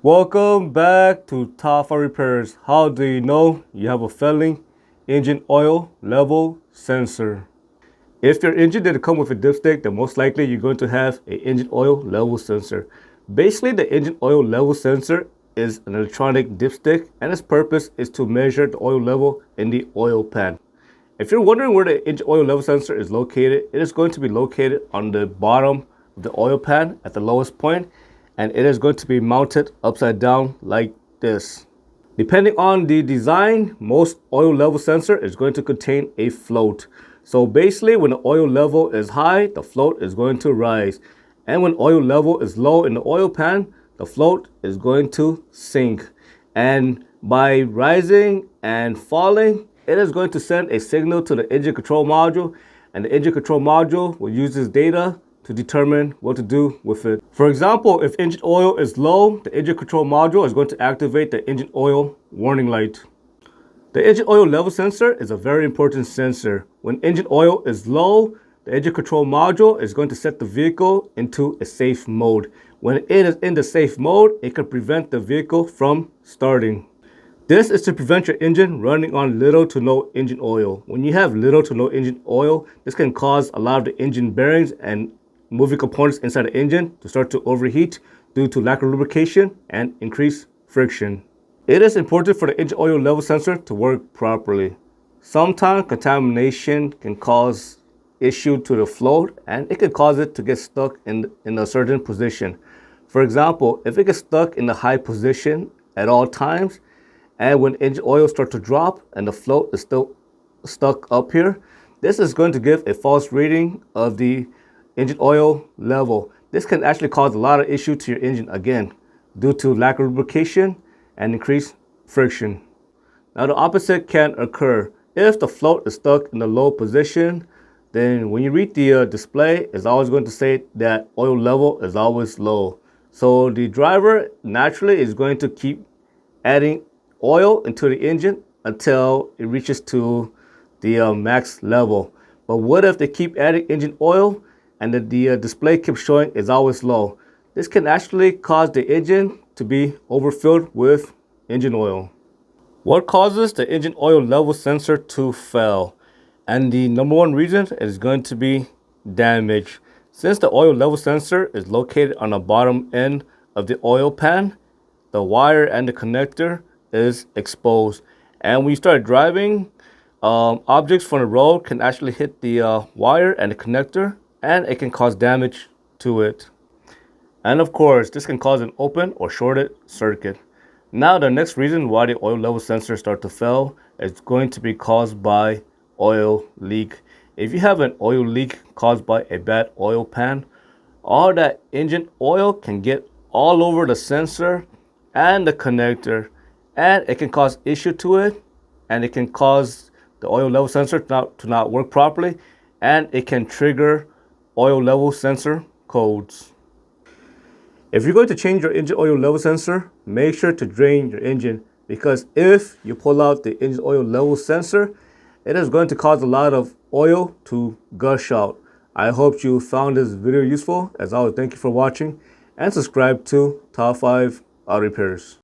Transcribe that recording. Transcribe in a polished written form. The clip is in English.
Welcome back to Top 5 Repairs. How do you know you have a failing engine oil level sensor? If your engine didn't come with a dipstick, then most likely you're going to have an engine oil level sensor. Basically, the engine oil level sensor is an electronic dipstick, and its purpose is to measure the oil level in the oil pan. If you're wondering where the engine oil level sensor is located, it is going to be located on the bottom of the oil pan at the lowest point, and it is going to be mounted upside down like this. Depending on the design, most oil level sensor is going to contain a float. So basically, when the oil level is high, the float is going to rise. And when oil level is low in the oil pan, the float is going to sink. And by rising and falling, it is going to send a signal to the engine control module, and the engine control module will use this data to determine what to do with it. For example, if engine oil is low, the engine control module is going to activate the engine oil warning light. The engine oil level sensor is a very important sensor. When engine oil is low, the engine control module is going to set the vehicle into a safe mode. When it is in the safe mode, it can prevent the vehicle from starting. This is to prevent your engine running on little to no engine oil. When you have little to no engine oil, this can cause a lot of the engine bearings and moving components inside the engine to start to overheat due to lack of lubrication and increased friction. It is important for the engine oil level sensor to work properly. Sometimes contamination can cause issue to the float, and it can cause it to get stuck in a certain position. For example, if it gets stuck in the high position at all times, and when engine oil starts to drop and the float is still stuck up here, this is going to give a false reading of the engine oil level. This can actually cause a lot of issue to your engine again due to lack of lubrication and increased friction. Now the opposite can occur. If the float is stuck in a low position, then when you read the display, it's always going to say that oil level is always low. So the driver naturally is going to keep adding oil into the engine until it reaches to the max level. But what if they keep adding engine oil and the display keeps showing is always low? This can actually cause the engine to be overfilled with engine oil. What causes the engine oil level sensor to fail? And the number one reason is going to be damage. Since the oil level sensor is located on the bottom end of the oil pan, the wire and the connector is exposed. And when you start driving, objects from the road can actually hit the wire and the connector, and it can cause damage to it. And of course, this can cause an open or shorted circuit. Now, the next reason why the oil level sensor starts to fail is going to be caused by oil leak. If you have an oil leak caused by a bad oil pan, all that engine oil can get all over the sensor and the connector, and it can cause issue to it, and it can cause the oil level sensor to not work properly, and it can trigger oil level sensor codes. If you're going to change your engine oil level sensor, make sure to drain your engine, because if you pull out the engine oil level sensor, it is going to cause a lot of oil to gush out. I hope you found this video useful. As always, thank you for watching, and subscribe to Top 5 Auto Repairs.